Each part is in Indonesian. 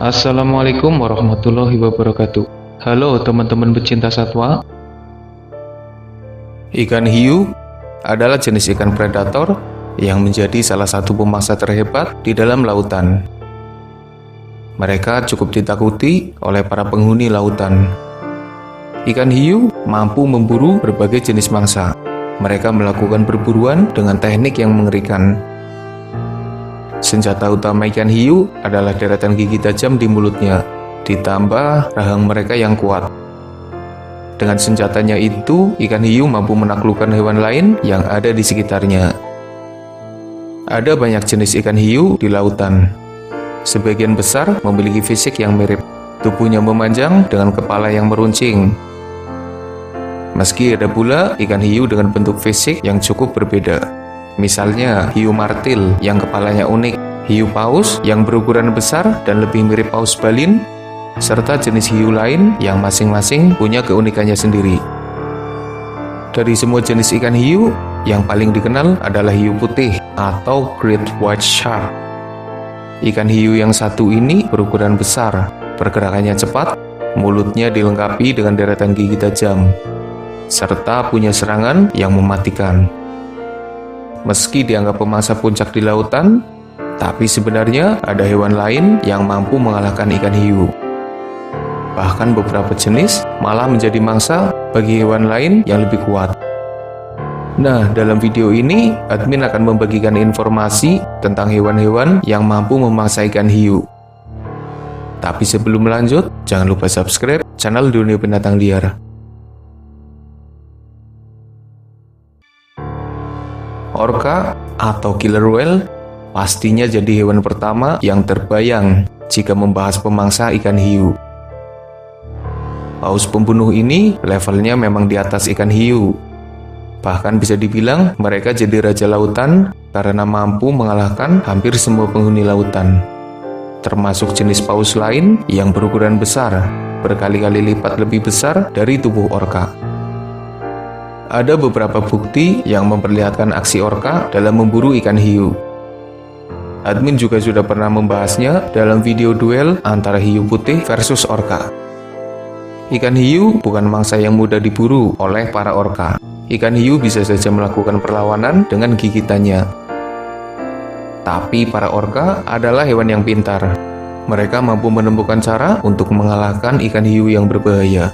Assalamualaikum warahmatullahi wabarakatuh. Halo teman-teman pecinta satwa. Ikan hiu adalah jenis ikan predator yang menjadi salah satu pemangsa terhebat di dalam lautan. Mereka cukup ditakuti oleh para penghuni lautan. Ikan hiu mampu memburu berbagai jenis mangsa. Mereka melakukan perburuan dengan teknik yang mengerikan. Senjata utama ikan hiu adalah deretan gigi tajam di mulutnya, ditambah rahang mereka yang kuat. Dengan senjatanya itu, ikan hiu mampu menaklukkan hewan lain yang ada di sekitarnya. Ada banyak jenis ikan hiu di lautan. Sebagian besar memiliki fisik yang mirip. Tubuhnya memanjang dengan kepala yang meruncing. Meski ada pula ikan hiu dengan bentuk fisik yang cukup berbeda. Misalnya, hiu martil yang kepalanya unik, hiu paus yang berukuran besar dan lebih mirip paus balin, serta jenis hiu lain yang masing-masing punya keunikannya sendiri. Dari semua jenis ikan hiu, yang paling dikenal adalah hiu putih atau Great White Shark. Ikan hiu yang satu ini berukuran besar, pergerakannya cepat, mulutnya dilengkapi dengan deretan gigi tajam, serta punya serangan yang mematikan. Meski dianggap pemangsa puncak di lautan, tapi sebenarnya ada hewan lain yang mampu mengalahkan ikan hiu. Bahkan beberapa jenis malah menjadi mangsa bagi hewan lain yang lebih kuat. Nah, dalam video ini, admin akan membagikan informasi tentang hewan-hewan yang mampu memangsa ikan hiu. Tapi sebelum lanjut, jangan lupa subscribe channel Dunia Binatang Liar. Orca atau killer whale pastinya jadi hewan pertama yang terbayang jika membahas pemangsa ikan hiu. Paus pembunuh ini levelnya memang di atas ikan hiu. Bahkan bisa dibilang mereka jadi raja lautan karena mampu mengalahkan hampir semua penghuni lautan. Termasuk jenis paus lain yang berukuran besar, berkali-kali lipat lebih besar dari tubuh orca. Ada beberapa bukti yang memperlihatkan aksi orca dalam memburu ikan hiu. Admin juga sudah pernah membahasnya dalam video duel antara hiu putih versus orca. Ikan hiu bukan mangsa yang mudah diburu oleh para orca. Ikan hiu bisa saja melakukan perlawanan dengan gigitannya. Tapi para orca adalah hewan yang pintar. Mereka mampu menemukan cara untuk mengalahkan ikan hiu yang berbahaya.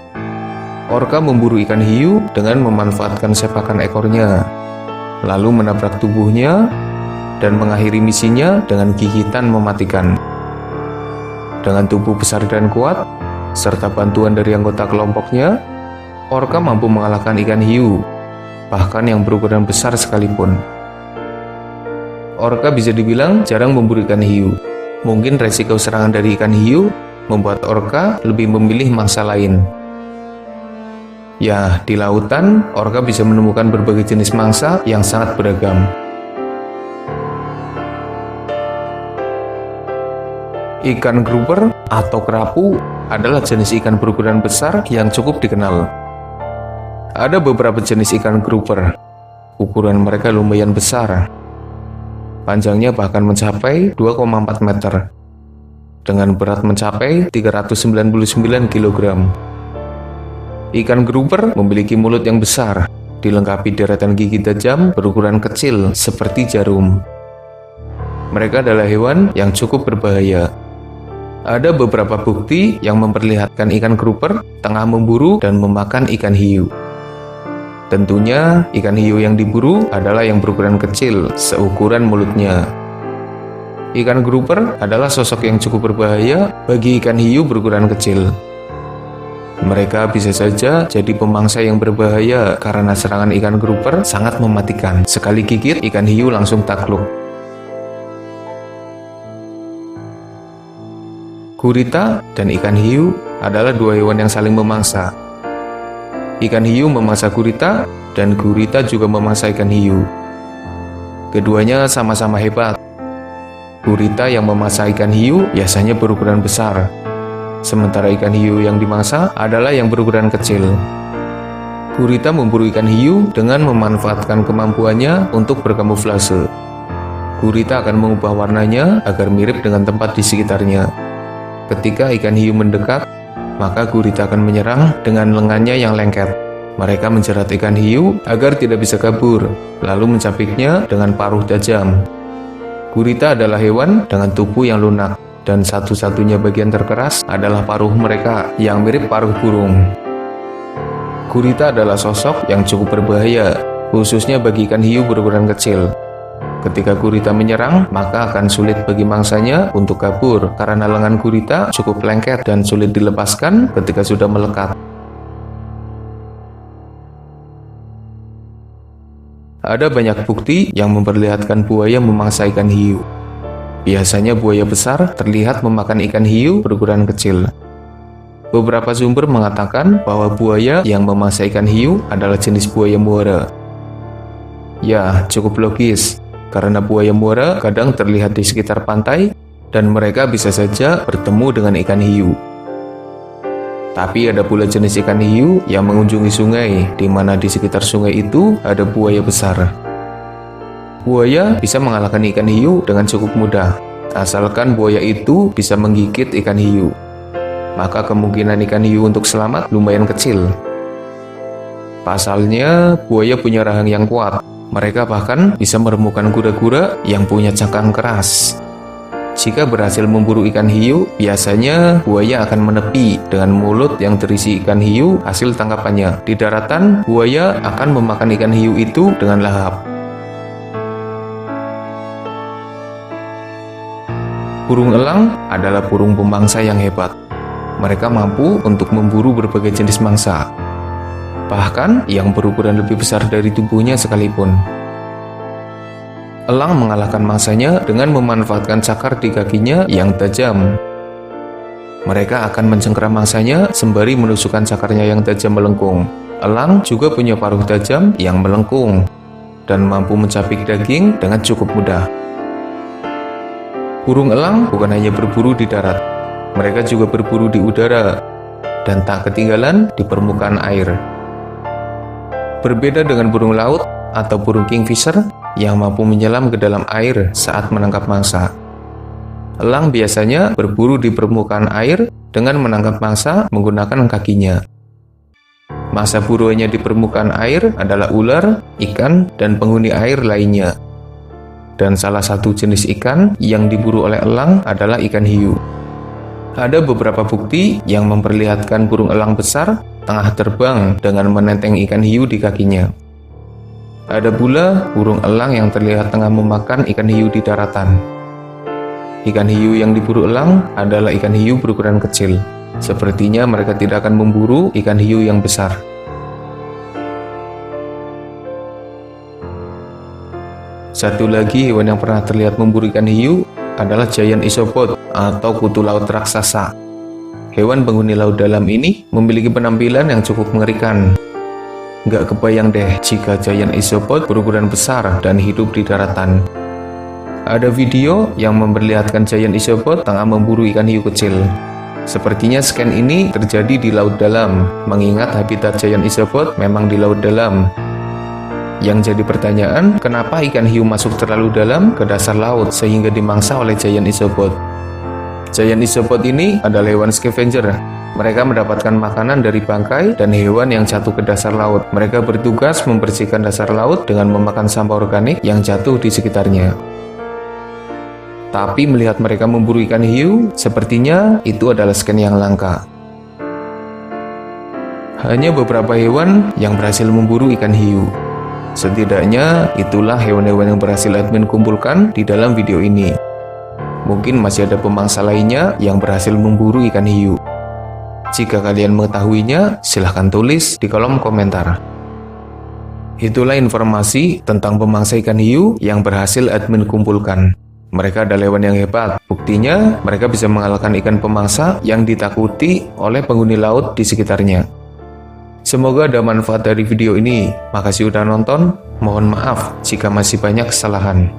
Orca memburu ikan hiu dengan memanfaatkan sepakan ekornya, lalu menabrak tubuhnya dan mengakhiri misinya dengan gigitan mematikan. Dengan tubuh besar dan kuat, serta bantuan dari anggota kelompoknya, orca mampu mengalahkan ikan hiu, bahkan yang berukuran besar sekalipun. Orca bisa dibilang jarang memburu ikan hiu. Mungkin resiko serangan dari ikan hiu membuat orca lebih memilih mangsa lain. Ya, di lautan, orca bisa menemukan berbagai jenis mangsa yang sangat beragam. Ikan grouper atau kerapu adalah jenis ikan berukuran besar yang cukup dikenal. Ada beberapa jenis ikan grouper. Ukuran mereka lumayan besar. Panjangnya bahkan mencapai 2,4 meter. Dengan berat mencapai 399 kg. Ikan grouper memiliki mulut yang besar, dilengkapi deretan gigi tajam berukuran kecil seperti jarum. Mereka adalah hewan yang cukup berbahaya. Ada beberapa bukti yang memperlihatkan ikan grouper tengah memburu dan memakan ikan hiu. Tentunya, ikan hiu yang diburu adalah yang berukuran kecil, seukuran mulutnya. Ikan grouper adalah sosok yang cukup berbahaya bagi ikan hiu berukuran kecil. Mereka bisa saja jadi pemangsa yang berbahaya karena serangan ikan grouper sangat mematikan. Sekali gigit, ikan hiu langsung takluk. Gurita dan ikan hiu adalah dua hewan yang saling memangsa. Ikan hiu memangsa gurita, dan gurita juga memangsa ikan hiu. Keduanya sama-sama hebat. Gurita yang memangsa ikan hiu biasanya berukuran besar, sementara ikan hiu yang dimangsa adalah yang berukuran kecil. Gurita memburu ikan hiu dengan memanfaatkan kemampuannya untuk berkamuflase. Gurita akan mengubah warnanya agar mirip dengan tempat di sekitarnya. ketika ikan hiu mendekat, maka gurita akan menyerang dengan lengannya yang lengket. Mereka menjerat ikan hiu agar tidak bisa kabur, lalu mencapiknya dengan paruh tajam. Gurita adalah hewan dengan tubuh yang lunak, dan satu-satunya bagian terkeras adalah paruh mereka yang mirip paruh burung. Gurita adalah sosok yang cukup berbahaya, khususnya bagi ikan hiu berukuran kecil. Ketika gurita menyerang, maka akan sulit bagi mangsanya untuk kabur karena lengan gurita cukup lengket dan sulit dilepaskan ketika sudah melekat. Ada banyak bukti yang memperlihatkan buaya memangsa ikan hiu. Biasanya buaya besar terlihat memakan ikan hiu berukuran kecil. Beberapa sumber mengatakan bahwa buaya yang memangsa ikan hiu adalah jenis buaya muara. Ya, cukup logis. Karena buaya muara kadang terlihat di sekitar pantai dan mereka bisa saja bertemu dengan ikan hiu. Tapi ada pula jenis ikan hiu yang mengunjungi sungai, di mana di sekitar sungai itu ada buaya besar. Buaya bisa mengalahkan ikan hiu dengan cukup mudah, asalkan buaya itu bisa menggigit ikan hiu. Maka kemungkinan ikan hiu untuk selamat lumayan kecil. Pasalnya, buaya punya rahang yang kuat. Mereka bahkan bisa meremukkan kura-kura yang punya cangkang keras. Jika berhasil memburu ikan hiu, biasanya buaya akan menepi dengan mulut yang terisi ikan hiu hasil tangkapannya. Di daratan, buaya akan memakan ikan hiu itu dengan lahap. Burung elang adalah burung pemangsa yang hebat. Mereka mampu untuk memburu berbagai jenis mangsa, bahkan yang berukuran lebih besar dari tubuhnya sekalipun. Elang mengalahkan mangsanya dengan memanfaatkan cakar di kakinya yang tajam. Mereka akan mencengkeram mangsanya sembari menusukkan cakarnya yang tajam melengkung. Elang juga punya paruh tajam yang melengkung dan mampu mencapik daging dengan cukup mudah. Burung elang bukan hanya berburu di darat, mereka juga berburu di udara dan tak ketinggalan di permukaan air. Berbeda dengan burung laut atau burung kingfisher yang mampu menyelam ke dalam air saat menangkap mangsa. Elang biasanya berburu di permukaan air dengan menangkap mangsa menggunakan kakinya. Mangsa buruannya di permukaan air adalah ular, ikan, dan penghuni air lainnya. Dan salah satu jenis ikan yang diburu oleh elang adalah ikan hiu. Ada beberapa bukti yang memperlihatkan burung elang besar tengah terbang dengan menenteng ikan hiu di kakinya. Ada pula burung elang yang terlihat tengah memakan ikan hiu di daratan. Ikan hiu yang diburu elang adalah ikan hiu berukuran kecil. Sepertinya mereka tidak akan memburu ikan hiu yang besar. Satu lagi hewan yang pernah terlihat memburu ikan hiu adalah giant isopod atau kutu laut raksasa. Hewan penghuni laut dalam ini memiliki penampilan yang cukup mengerikan. Nggak kebayang deh jika giant isopod berukuran besar dan hidup di daratan. Ada video yang memperlihatkan giant isopod tengah memburu ikan hiu kecil. Sepertinya scan ini terjadi di laut dalam, mengingat habitat giant isopod memang di laut dalam. Yang jadi pertanyaan, kenapa ikan hiu masuk terlalu dalam ke dasar laut sehingga dimangsa oleh giant isopod? Giant isopod ini adalah hewan scavenger. Mereka mendapatkan makanan dari bangkai dan hewan yang jatuh ke dasar laut. Mereka bertugas membersihkan dasar laut dengan memakan sampah organik yang jatuh di sekitarnya. Tapi melihat mereka memburu ikan hiu, sepertinya itu adalah scan yang langka. Hanya beberapa hewan yang berhasil memburu ikan hiu. Setidaknya itulah hewan-hewan yang berhasil admin kumpulkan di dalam video ini. Mungkin masih ada pemangsa lainnya yang berhasil memburu ikan hiu. Jika kalian mengetahuinya, silahkan tulis di kolom komentar. Itulah informasi tentang pemangsa ikan hiu yang berhasil admin kumpulkan. Mereka adalah hewan yang hebat. Buktinya, mereka bisa mengalahkan ikan pemangsa yang ditakuti oleh penghuni laut di sekitarnya. Semoga ada manfaat dari video ini. Makasih udah nonton. Mohon maaf jika masih banyak kesalahan.